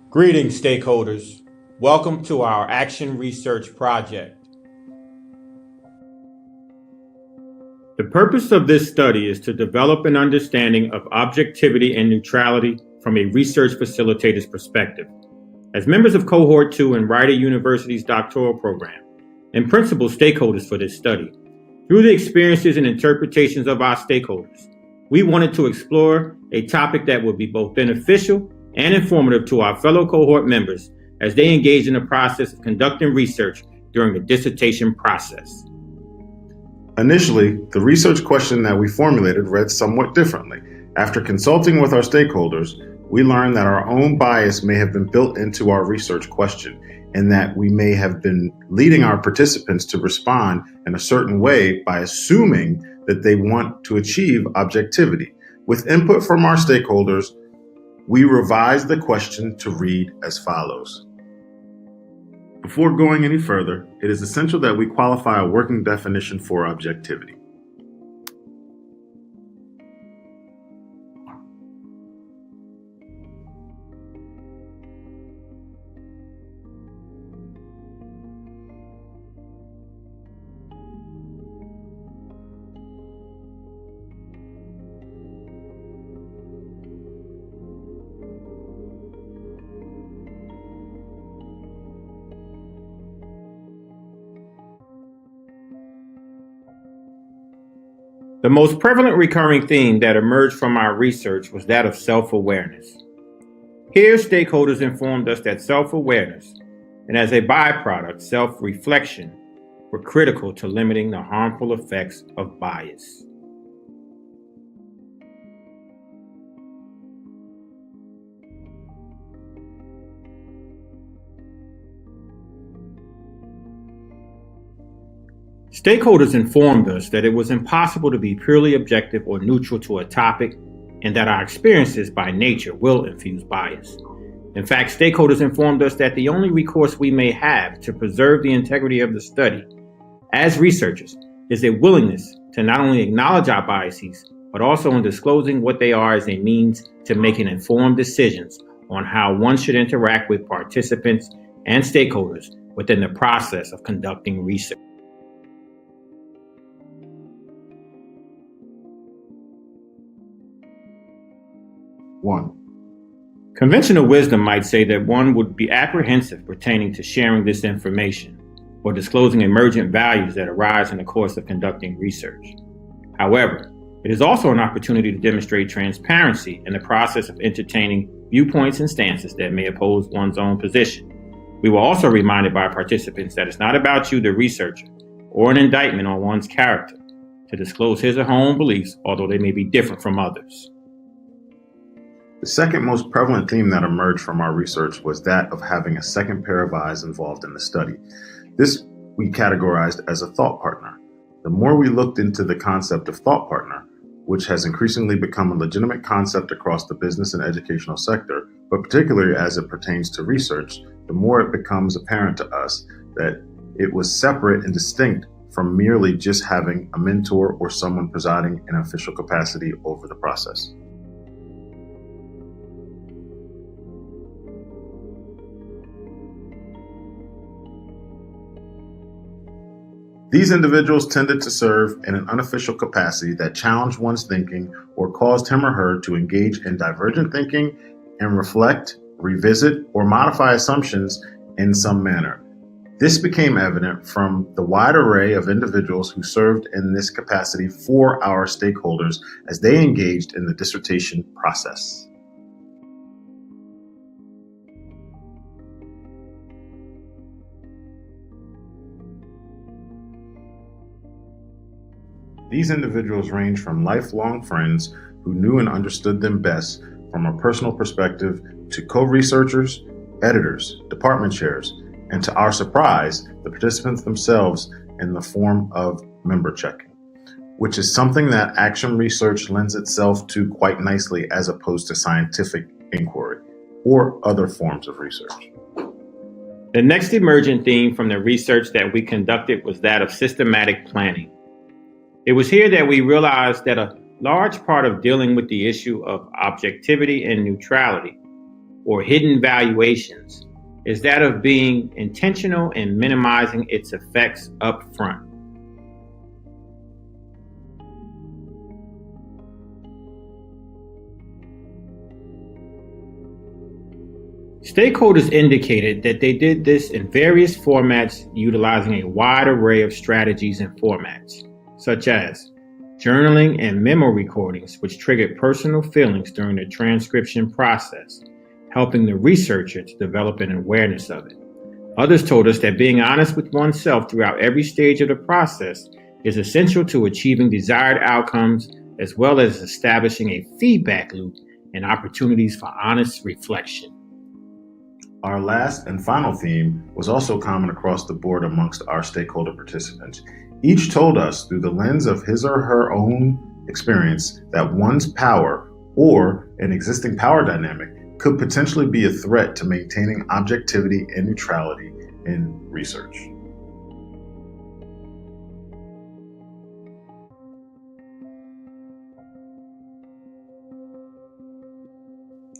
Greetings, stakeholders. Welcome to our Action Research Project. The purpose of this study is to develop an understanding of objectivity and neutrality from a research facilitator's perspective. As members of Cohort 2 in Rider University's doctoral program and principal stakeholders for this study, through the experiences and interpretations of our stakeholders, we wanted to explore a topic that would be both beneficial and informative to our fellow cohort members as they engage in the process of conducting research during the dissertation process. Initially, the research question that we formulated read somewhat differently. After consulting with our stakeholders, we learned that our own bias may have been built into our research question, and that we may have been leading our participants to respond in a certain way by assuming that they want to achieve objectivity. With input from our stakeholders, we revised the question to read as follows. Before going any further, it is essential that we qualify a working definition for objectivity. The most prevalent recurring theme that emerged from our research was that of self-awareness. Here, stakeholders informed us that self-awareness, and as a byproduct, self-reflection, were critical to limiting the harmful effects of bias. Stakeholders informed us that it was impossible to be purely objective or neutral to a topic, and that our experiences by nature will infuse bias. In fact, stakeholders informed us that the only recourse we may have to preserve the integrity of the study as researchers is a willingness to not only acknowledge our biases, but also in disclosing what they are as a means to making informed decisions on how one should interact with participants and stakeholders within the process of conducting research. One, conventional wisdom might say that one would be apprehensive pertaining to sharing this information or disclosing emergent values that arise in the course of conducting research. However, it is also an opportunity to demonstrate transparency in the process of entertaining viewpoints and stances that may oppose one's own position. We were also reminded by participants that it's not about you, the researcher, or an indictment on one's character to disclose his or her own beliefs, although they may be different from others. the second most prevalent theme that emerged from our research was that of having a second pair of eyes involved in the study. This we categorized as a thought partner. The more we looked into the concept of thought partner, which has increasingly become a legitimate concept across the business and educational sector, but particularly as it pertains to research, the more it becomes apparent to us that it was separate and distinct from merely just having a mentor or someone presiding in an official capacity over the process. These individuals tended to serve in an unofficial capacity that challenged one's thinking or caused him or her to engage in divergent thinking and reflect, revisit, or modify assumptions in some manner. This became evident from the wide array of individuals who served in this capacity for our stakeholders as they engaged in the dissertation process. These individuals range from lifelong friends who knew and understood them best from a personal perspective to co-researchers, editors, department chairs, and to our surprise, the participants themselves in the form of member checking, which is something that action research lends itself to quite nicely as opposed to scientific inquiry or other forms of research. The next emergent theme from the research that we conducted was that of systematic planning. It was here that we realized that a large part of dealing with the issue of objectivity and neutrality or hidden valuations is that of being intentional and minimizing its effects up front. Stakeholders indicated that they did this in various formats utilizing a wide array of strategies and formats, such as journaling and memo recordings, which triggered personal feelings during the transcription process, helping the researcher to develop an awareness of it. Others told us that being honest with oneself throughout every stage of the process is essential to achieving desired outcomes, as well as establishing a feedback loop and opportunities for honest reflection. Our last and final theme was also common across the board amongst our stakeholder participants. Each told us through the lens of his or her own experience that one's power or an existing power dynamic could potentially be a threat to maintaining objectivity and neutrality in research.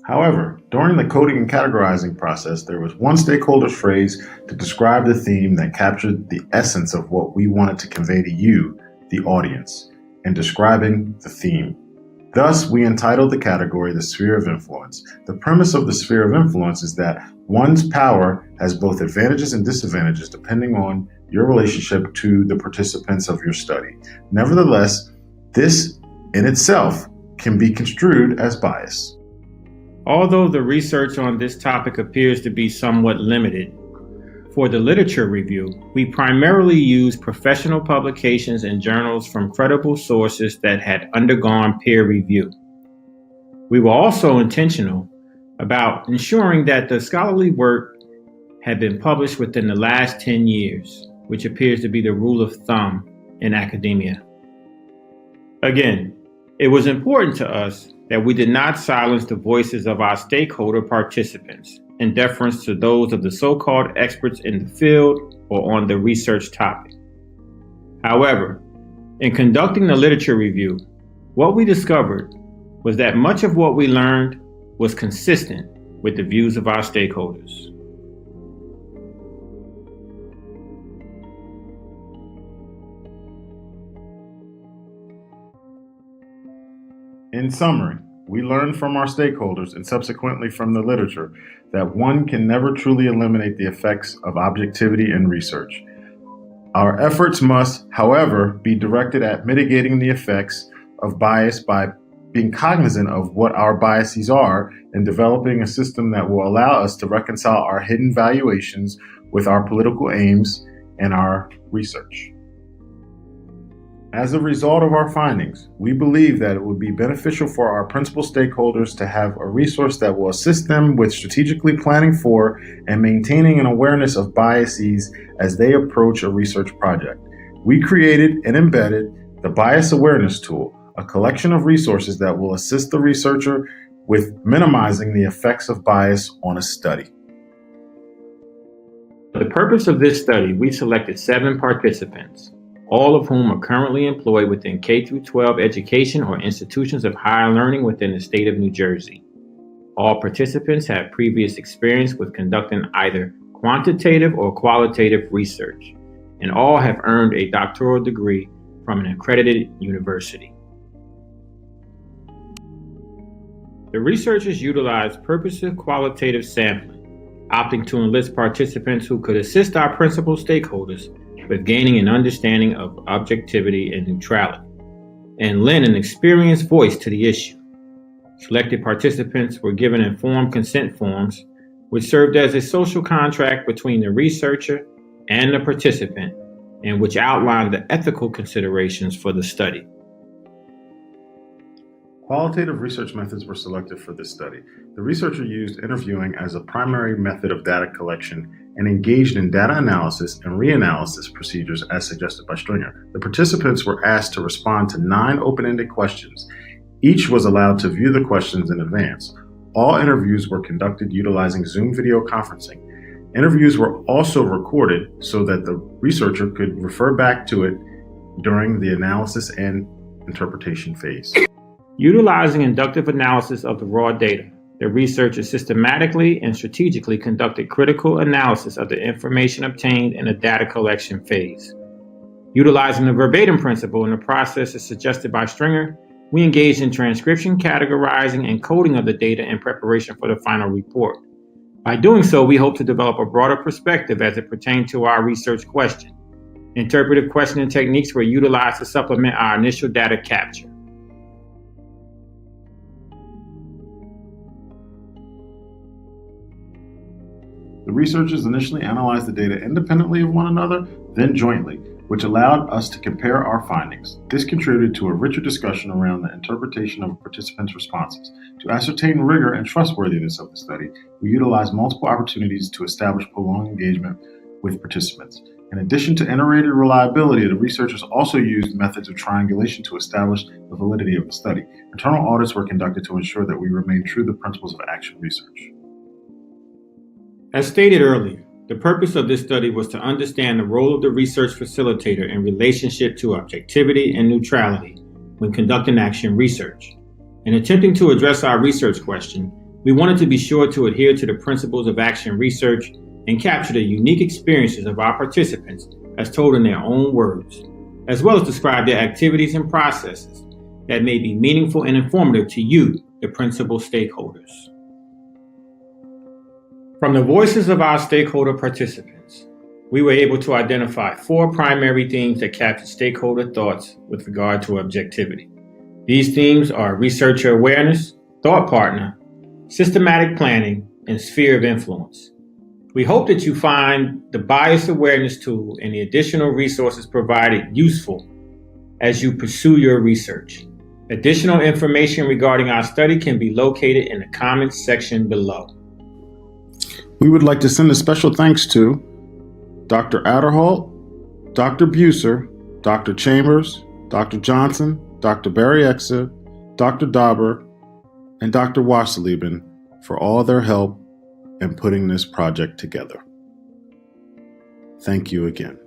However, during the coding and categorizing process, there was one stakeholder's phrase to describe the theme that captured the essence of what we wanted to convey to you, the audience, in describing the theme. Thus, we entitled the category The Sphere of Influence. The premise of the Sphere of Influence is that one's power has both advantages and disadvantages depending on your relationship to the participants of your study. Nevertheless, this in itself can be construed as bias. Although the research on this topic appears to be somewhat limited, for the literature review, we primarily use professional publications and journals from credible sources that had undergone peer review. We were also intentional about ensuring that the scholarly work had been published within the last 10 years, which appears to be the rule of thumb in academia. Again, it was important to us that we did not silence the voices of our stakeholder participants in deference to those of the so-called experts in the field or on the research topic. However, in conducting the literature review, what we discovered was that much of what we learned was consistent with the views of our stakeholders. In summary, we learned from our stakeholders and subsequently from the literature that one can never truly eliminate the effects of objectivity in research. Our efforts must, however, be directed at mitigating the effects of bias by being cognizant of what our biases are and developing a system that will allow us to reconcile our hidden valuations with our political aims and our research. As a result of our findings, we believe that it would be beneficial for our principal stakeholders to have a resource that will assist them with strategically planning for and maintaining an awareness of biases as they approach a research project. We created and embedded the Bias Awareness Tool, a collection of resources that will assist the researcher with minimizing the effects of bias on a study. For the purpose of this study, we selected 7 participants, all of whom are currently employed within K-12 education or institutions of higher learning within the state of New Jersey. All participants have previous experience with conducting either quantitative or qualitative research, and all have earned a doctoral degree from an accredited university. The researchers utilized purposive qualitative sampling, opting to enlist participants who could assist our principal stakeholders with gaining an understanding of objectivity and neutrality, and lend an experienced voice to the issue. Selected participants were given informed consent forms, which served as a social contract between the researcher and the participant, and which outlined the ethical considerations for the study. Qualitative research methods were selected for this study. The researcher used interviewing as a primary method of data collection and engaged in data analysis and reanalysis procedures as suggested by Stringer. The participants were asked to respond to 9 open-ended questions. Each was allowed to view the questions in advance. All interviews were conducted utilizing Zoom video conferencing. Interviews were also recorded so that the researcher could refer back to it during the analysis and interpretation phase. Utilizing inductive analysis of the raw data, The researchers systematically and strategically conducted critical analysis of the information obtained in the data collection phase. Utilizing the verbatim principle in the process as suggested by Stringer, we engaged in transcription, categorizing, and coding of the data in preparation for the final report. By doing so, we hope to develop a broader perspective as it pertains to our research question. Interpretive questioning techniques were utilized to supplement our initial data capture. The researchers initially analyzed the data independently of one another, then jointly, which allowed us to compare our findings. This contributed to a richer discussion around the interpretation of participants' responses. To ascertain rigor and trustworthiness of the study, we utilized multiple opportunities to establish prolonged engagement with participants. In addition to iterated reliability, the researchers also used methods of triangulation to establish the validity of the study. Internal audits were conducted to ensure that we remain true to the principles of action research. As stated earlier, the purpose of this study was to understand the role of the research facilitator in relationship to objectivity and neutrality when conducting action research. In attempting to address our research question, we wanted to be sure to adhere to the principles of action research and capture the unique experiences of our participants as told in their own words, as well as describe their activities and processes that may be meaningful and informative to you, the principal stakeholders. From the voices of our stakeholder participants, we were able to identify 4 primary themes that captured stakeholder thoughts with regard to objectivity. These themes are researcher awareness, thought partner, systematic planning, and sphere of influence. We hope that you find the bias awareness tool and the additional resources provided useful as you pursue your research. Additional information regarding our study can be located in the comments section below. We would like to send a special thanks to Dr. Adderholt, Dr. Buser, Dr. Chambers, Dr. Johnson, Dr. Barry-Exa, Dr. Dauber, and Dr. Wasserleben for all their help in putting this project together. Thank you again.